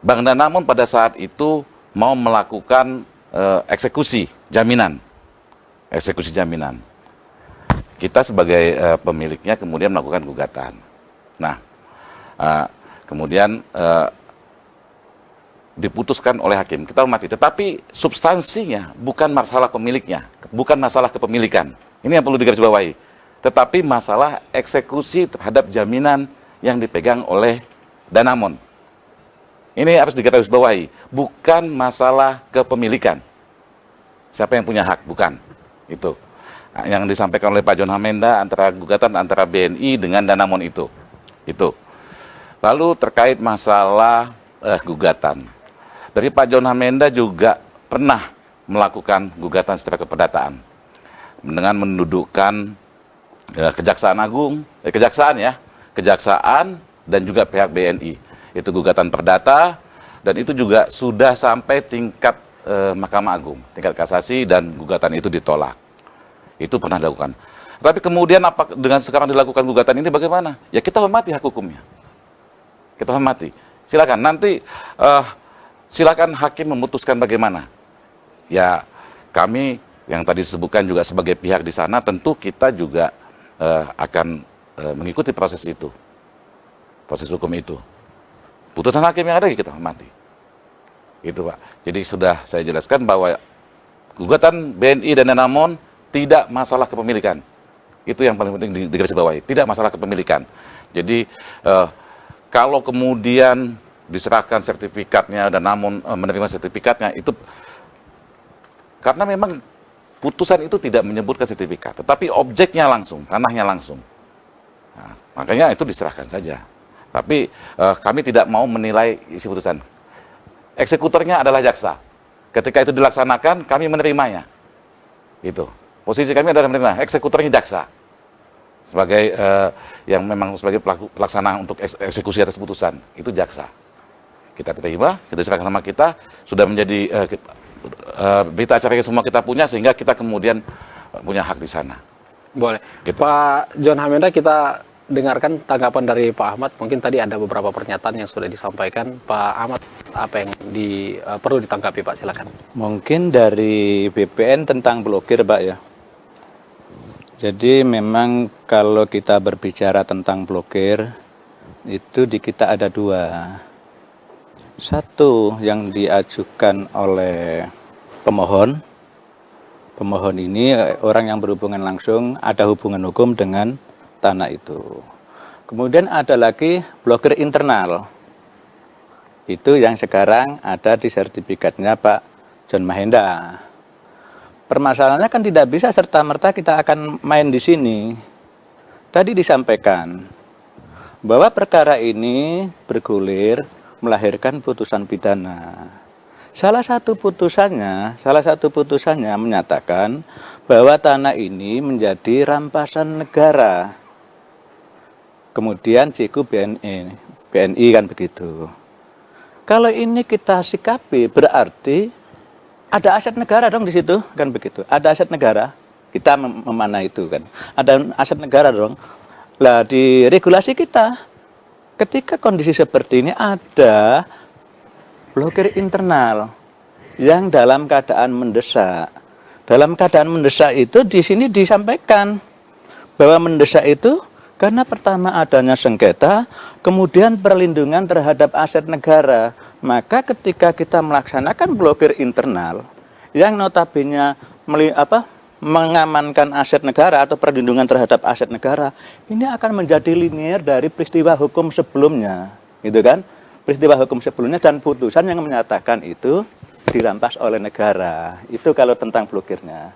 Bank Danamon pada saat itu mau melakukan eksekusi jaminan. Eksekusi jaminan. Kita sebagai pemiliknya kemudian melakukan gugatan. Nah, kemudian diputuskan oleh hakim, kita hormati. Tetapi substansinya bukan masalah pemiliknya, bukan masalah kepemilikan. Ini yang perlu digarisbawahi. Tetapi masalah eksekusi terhadap jaminan yang dipegang oleh Danamon. Ini harus digarisbawahi, bukan masalah kepemilikan. Siapa yang punya hak, bukan. Itu. Nah, yang disampaikan oleh Pak John Hamenda gugatan antara BNI dengan Danamon itu. Itu. Lalu terkait masalah gugatan. Dari Pak John Hamenda juga pernah melakukan gugatan secara keperdataan dengan mendudukkan Kejaksaan Agung, Kejaksaan dan juga pihak BNI. Itu gugatan perdata dan itu juga sudah sampai tingkat Mahkamah Agung, tingkat kasasi dan gugatan itu ditolak. Itu pernah dilakukan. Tapi kemudian apa dengan sekarang dilakukan gugatan ini bagaimana? Ya kita hormati hak hukumnya. Kita hormati. Silakan nanti silakan hakim memutuskan bagaimana. Ya kami yang tadi disebutkan juga sebagai pihak di sana tentu kita juga akan mengikuti proses itu. Proses hukum itu. Putusan hakim yang ada kita hormati. Itu Pak. Jadi sudah saya jelaskan bahwa gugatan BNI dan Danamon tidak masalah kepemilikan. Itu yang paling penting digarisbawahi. Tidak masalah kepemilikan. Jadi kalau kemudian diserahkan sertifikatnya dan Danamon menerima sertifikatnya itu karena memang putusan itu tidak menyebutkan sertifikat, tetapi objeknya langsung, tanahnya langsung. Nah, makanya itu diserahkan saja. Tapi kami tidak mau menilai isi putusan. Eksekutornya adalah jaksa. Ketika itu dilaksanakan, kami menerimanya. Itu. Posisi kami adalah menerima. Eksekutornya jaksa. Sebagai yang memang sebagai pelaksana untuk eksekusi atas putusan. Itu jaksa. Kita terima, kita serahkan sama kita, sudah menjadi berita acara yang semua kita punya, sehingga kita kemudian punya hak di sana. Boleh. Gitu. Pak John Hamenda, kita dengarkan tanggapan dari Pak Ahmad. Mungkin tadi ada beberapa pernyataan yang sudah disampaikan. Pak Ahmad, apa yang perlu ditanggapi, Pak? Silakan. Mungkin dari BPN tentang blokir, Pak, ya. Jadi memang kalau kita berbicara tentang blokir, itu di kita ada dua. Satu yang diajukan oleh pemohon. Pemohon ini orang yang berhubungan langsung, ada hubungan hukum dengan tanah itu. Kemudian ada lagi blokir internal. Itu yang sekarang ada di sertifikatnya Pak John Mahenda. Permasalahannya kan tidak bisa serta-merta kita akan main di sini. Tadi disampaikan bahwa perkara ini bergulir melahirkan putusan pidana. Salah satu putusannya menyatakan bahwa tanah ini menjadi rampasan negara. Kemudian CQ BNI kan begitu. Kalau ini kita sikapi berarti ada aset negara dong di situ, kan begitu. Ada aset negara, kita memanah itu kan. Ada aset negara dong. Lah di regulasi kita, ketika kondisi seperti ini ada blokir internal yang dalam keadaan mendesak. Dalam keadaan mendesak itu di sini disampaikan bahwa mendesak itu karena pertama adanya sengketa, kemudian perlindungan terhadap aset negara. Maka ketika kita melaksanakan blokir internal yang notabene mengamankan aset negara atau perlindungan terhadap aset negara, ini akan menjadi linier dari peristiwa hukum sebelumnya, gitu kan? Peristiwa hukum sebelumnya dan putusan yang menyatakan itu dirampas oleh negara. Itu kalau tentang blokirnya.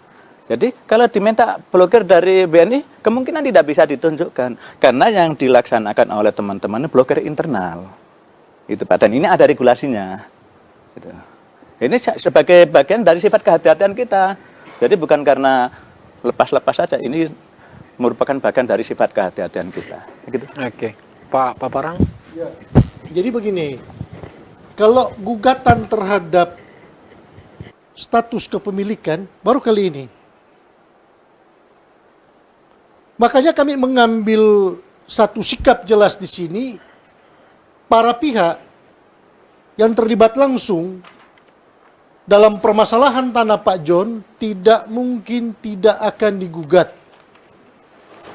Jadi kalau diminta blokir dari BNI, kemungkinan tidak bisa ditunjukkan karena yang dilaksanakan oleh teman-teman blokir internal. Itu Pak, dan ini ada regulasinya. Gitu. Ini sebagai bagian dari sifat kehati-hatian kita. Jadi bukan karena lepas-lepas saja, ini merupakan bagian dari sifat kehati-hatian kita. Gitu. Oke. Pak Paparang? Ya. Jadi begini, kalau gugatan terhadap status kepemilikan baru kali ini. Makanya kami mengambil satu sikap jelas di sini, para pihak yang terlibat langsung dalam permasalahan tanah Pak John tidak mungkin tidak akan digugat.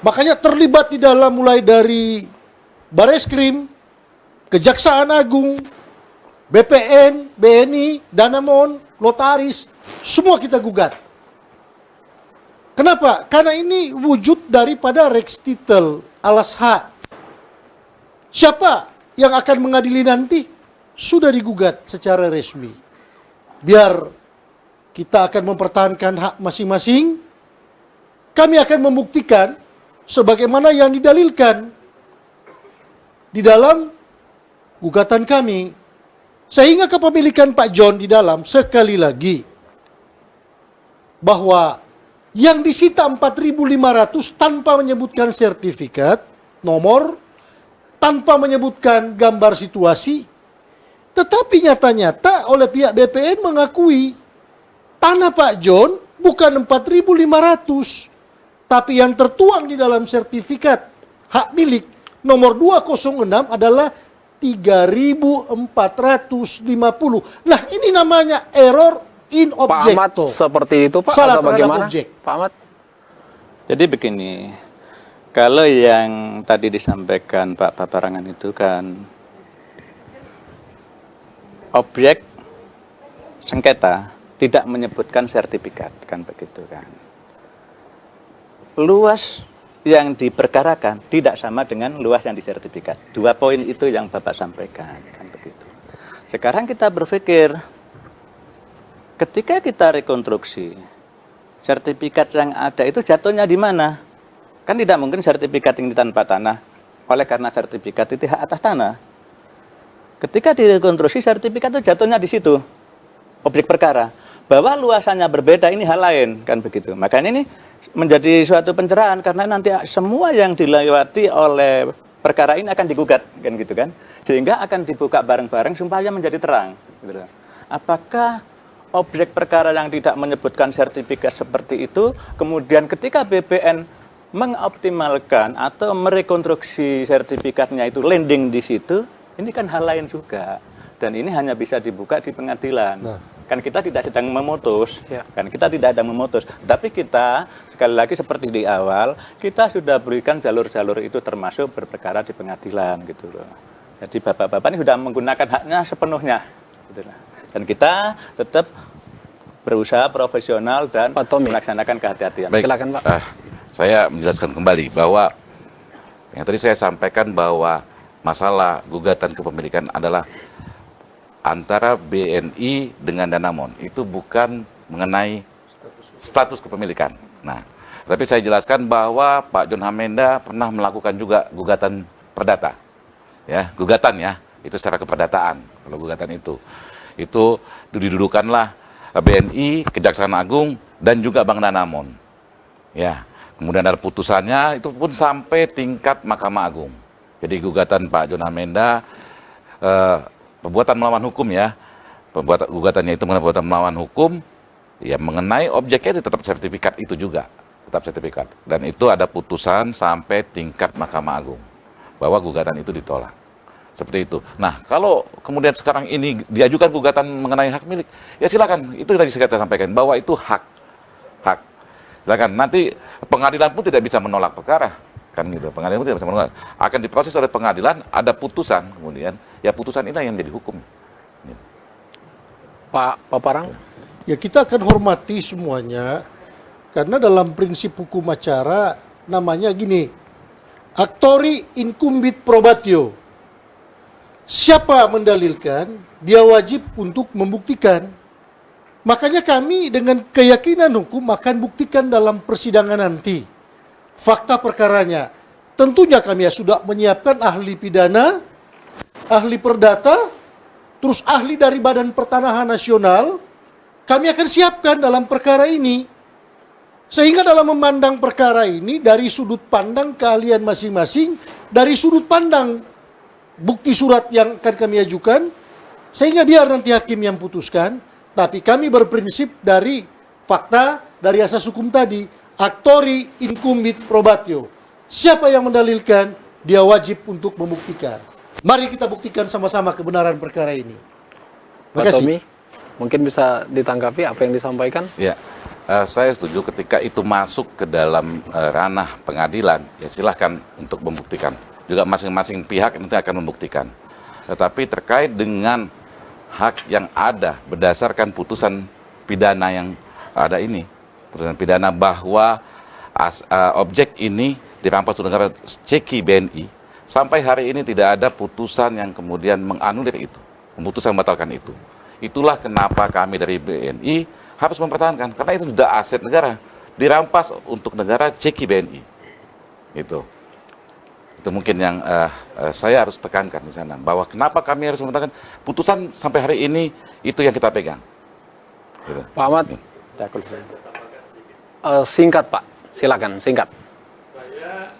Makanya terlibat di dalam mulai dari Bareskrim, Kejaksaan Agung, BPN, BNI, Danamon, Notaris, semua kita gugat. Kenapa? Karena ini wujud daripada Rex Titel alas hak. Siapa yang akan mengadili nanti? Sudah digugat secara resmi. Biar kita akan mempertahankan hak masing-masing, kami akan membuktikan sebagaimana yang didalilkan di dalam gugatan kami. Sehingga kepemilikan Pak John di dalam, sekali lagi, bahwa yang disita 4.500 tanpa menyebutkan sertifikat, nomor, tanpa menyebutkan gambar situasi, tetapi nyata-nyata oleh pihak BPN mengakui tanah Pak John bukan 4.500, tapi yang tertuang di dalam sertifikat hak milik nomor 206 adalah 3.450. Nah, ini namanya error in objecto. Pak Ahmad seperti itu, Pak? Salah atau terhadap bagaimana? objek. Pak Ahmad? Jadi begini, kalau yang tadi disampaikan Pak Paparangan itu kan objek sengketa tidak menyebutkan sertifikat, kan begitu kan. Luas yang diperkarakan tidak sama dengan luas yang disertifikat. Dua poin itu yang Bapak sampaikan, kan begitu. Sekarang kita berpikir, ketika kita rekonstruksi, sertifikat yang ada itu jatuhnya di mana? Kan tidak mungkin sertifikat ini tanpa tanah Oleh karena sertifikat itu hak atas tanah. Ketika direkonstruksi, sertifikat itu jatuhnya di situ, objek perkara. Bahwa luasannya berbeda, ini hal lain, kan begitu. Makanya ini menjadi suatu pencerahan, karena nanti semua yang dilewati oleh perkara ini akan digugat, kan gitu kan. Sehingga akan dibuka bareng-bareng supaya menjadi terang. Gitu. Apakah objek perkara yang tidak menyebutkan sertifikat seperti itu, kemudian ketika BPN mengoptimalkan atau merekonstruksi sertifikatnya itu landing di situ, ini kan hal lain juga. Dan ini hanya bisa dibuka di pengadilan. Kan kita tidak sedang memutus, kan kita tidak ada memutus. Tapi kita, sekali lagi seperti di awal, kita sudah berikan jalur-jalur itu termasuk berperkara di pengadilan gitu loh. Jadi bapak-bapak ini sudah menggunakan haknya sepenuhnya. Gitu loh. Dan kita tetap berusaha profesional dan melaksanakan kehati-hatian. Baik, Silakan, Pak. Saya menjelaskan kembali bahwa yang tadi saya sampaikan bahwa masalah gugatan kepemilikan adalah antara BNI dengan Danamon. Itu bukan mengenai status kepemilikan. Nah, tapi saya jelaskan bahwa Pak John Hamenda pernah melakukan juga gugatan perdata. Ya, gugatan ya, itu secara keperdataan. Kalau gugatan itu didudukanlah BNI, Kejaksaan Agung, dan juga Bank Danamon. Ya, kemudian ada putusannya, itu pun sampai tingkat Mahkamah Agung. Jadi gugatan Pak John Hamenda, perbuatan melawan hukum ya, gugatannya itu mengenai perbuatan melawan hukum, ya mengenai objeknya itu tetap sertifikat itu juga, tetap sertifikat. Dan itu ada putusan sampai tingkat Mahkamah Agung, bahwa gugatan itu ditolak. Seperti itu. Nah, kalau kemudian sekarang ini diajukan gugatan mengenai hak milik, ya silakan. Itu tadi saya sampaikan, bahwa itu hak. Silakan. Nanti pengadilan pun tidak bisa menolak perkara. Kan gitu, pengadilan pun tidak bisa menolak. Akan diproses oleh pengadilan, ada putusan kemudian, ya putusan ini yang menjadi hukum. Pak Paparang? Ya kita akan hormati semuanya, karena dalam prinsip hukum acara namanya gini, actori incumbit probatio. Siapa mendalilkan, dia wajib untuk membuktikan. Makanya kami dengan keyakinan hukum akan buktikan dalam persidangan nanti fakta perkaranya. Tentunya kami sudah menyiapkan ahli pidana, ahli perdata, terus ahli dari Badan Pertanahan Nasional. Kami akan siapkan dalam perkara ini. Sehingga dalam memandang perkara ini dari sudut pandang keahlian masing-masing, dari sudut pandang bukti surat yang akan kami ajukan, sehingga biar nanti hakim yang putuskan, tapi kami berprinsip dari fakta, dari asas hukum tadi, actori incumbit probatio. Siapa yang mendalilkan, dia wajib untuk membuktikan. Mari kita buktikan sama-sama kebenaran perkara ini. Pak Tommy, mungkin bisa ditanggapi apa yang disampaikan? Ya, saya setuju ketika itu masuk ke dalam ranah pengadilan, ya silahkan untuk membuktikan. Juga masing-masing pihak nanti akan membuktikan. Tetapi terkait dengan hak yang ada berdasarkan putusan pidana yang ada ini, putusan pidana bahwa objek ini dirampas oleh negara Ceki BNI, sampai hari ini tidak ada putusan yang kemudian menganulir itu, memutuskan membatalkan itu. Itulah kenapa kami dari BNI harus mempertahankan, karena itu sudah aset negara, dirampas untuk negara Ceki BNI. Itu mungkin yang saya harus tekankan di sana, bahwa kenapa kami harus mempertahankan putusan sampai hari ini, itu yang kita pegang. Gitu. Pak Ahmad, singkat Pak, silakan singkat. Saya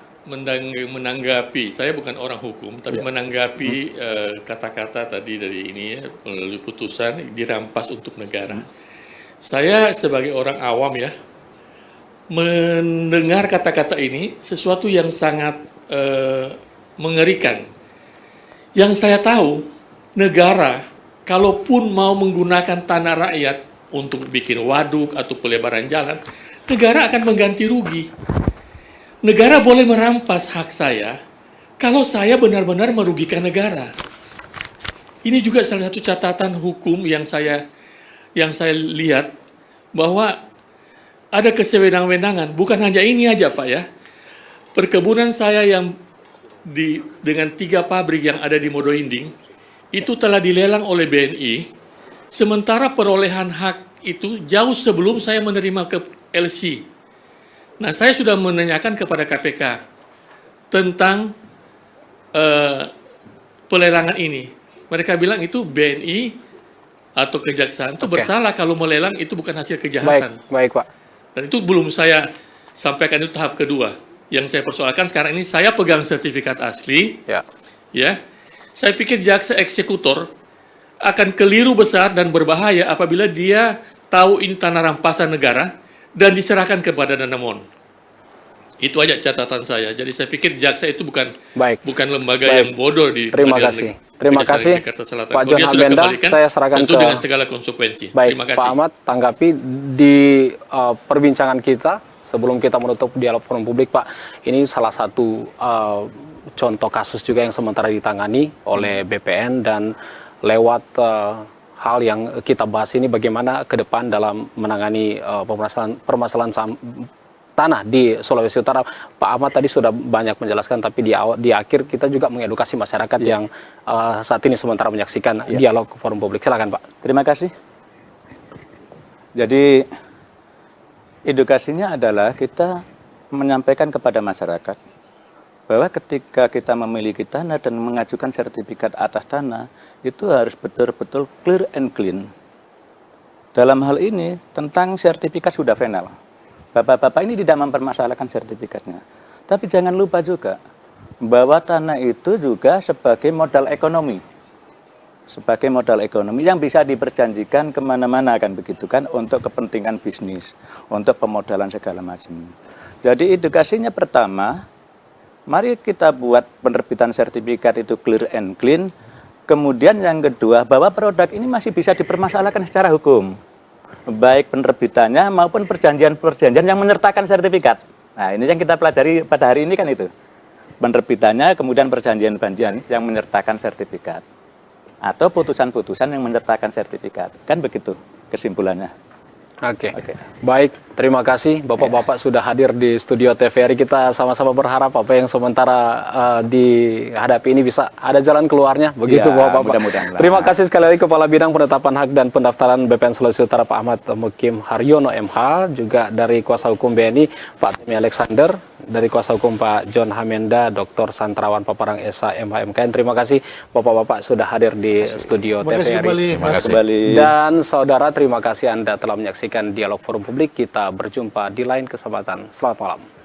menanggapi, saya bukan orang hukum, tapi menanggapi kata-kata tadi dari ini ya, melalui putusan dirampas untuk negara. Saya sebagai orang awam ya, mendengar kata-kata ini sesuatu yang sangat mengerikan. Yang saya tahu, negara kalaupun mau menggunakan tanah rakyat untuk bikin waduk atau pelebaran jalan, negara akan mengganti rugi. Negara boleh merampas hak saya kalau saya benar-benar merugikan negara. Ini juga salah satu catatan hukum yang saya lihat, bahwa ada kesewenang-wenangan. Bukan hanya ini aja Pak ya. Perkebunan saya yang dengan 3 pabrik yang ada di Modo Inding, itu telah dilelang oleh BNI, sementara perolehan hak itu jauh sebelum saya menerima ke LC. Nah, saya sudah menanyakan kepada KPK tentang pelelangan ini. Mereka bilang itu BNI atau kejaksaan itu bersalah kalau melelang itu bukan hasil kejahatan. Baik Pak. Dan itu belum saya sampaikan, itu tahap kedua. Yang saya persoalkan sekarang ini, saya pegang sertifikat asli. Ya. Saya pikir jaksa eksekutor akan keliru besar dan berbahaya apabila dia tahu ini tanah rampasan negara dan diserahkan kepada Danamon. Itu aja catatan saya. Jadi saya pikir jaksa itu bukan lembaga yang bodoh di Terima kasih Jakarta Selatan. Pak John Hamenda. Saya serahkan tentu ke dengan segala konsekuensi. Baik, Terima kasih. Pak Ahmad, tanggapi di perbincangan kita sebelum kita menutup dialog forum publik, Pak. Ini salah satu contoh kasus juga yang sementara ditangani oleh BPN, dan lewat hal yang kita bahas ini bagaimana ke depan dalam menangani permasalahan tanah di Sulawesi Utara. Pak Ahmad tadi sudah banyak menjelaskan, tapi di akhir kita juga mengedukasi masyarakat yang saat ini sementara menyaksikan dialog forum publik. Silakan Pak. Terima kasih. Jadi edukasinya adalah kita menyampaikan kepada masyarakat bahwa ketika kita memiliki tanah dan mengajukan sertifikat atas tanah, itu harus betul-betul clear and clean. Dalam hal ini, tentang sertifikat sudah final. Bapak-bapak ini tidak mempermasalahkan sertifikatnya. Tapi jangan lupa juga bahwa tanah itu juga sebagai modal ekonomi. Sebagai modal ekonomi yang bisa diperjanjikan kemana-mana, kan begitu kan, untuk kepentingan bisnis, untuk pemodalan segala macam. Jadi edukasinya pertama, mari kita buat penerbitan sertifikat itu clear and clean. Kemudian yang kedua, bahwa produk ini masih bisa dipermasalahkan secara hukum. Baik penerbitannya maupun perjanjian-perjanjian yang menyertakan sertifikat. Nah, ini yang kita pelajari pada hari ini kan itu. Penerbitannya, kemudian perjanjian-perjanjian yang menyertakan sertifikat. Atau putusan-putusan yang menyertakan sertifikat. Kan begitu kesimpulannya. Oke. Baik, terima kasih Bapak-Bapak sudah hadir di studio TVRI. Kita sama-sama berharap apa yang sementara dihadapi ini bisa ada jalan keluarnya. Begitu Bapak-Bapak. Mudah-mudahan. Terima kasih sekali lagi Kepala Bidang Penetapan Hak dan Pendaftaran BPN Sulawesi Utara Pak Ahmad Mukim Haryono MH, juga dari Kuasa Hukum BNI Pak Tommy Alexander, dari Kuasa Hukum Pak John Hamenda, Dr. Santrawan Paparang SH MHMKN. Terima kasih Bapak-Bapak sudah hadir di studio TVRI. Terima kasih kembali. Dan saudara, terima kasih Anda telah menyaksikan Dialog Forum Publik. Kita berjumpa di lain kesempatan. Selamat malam.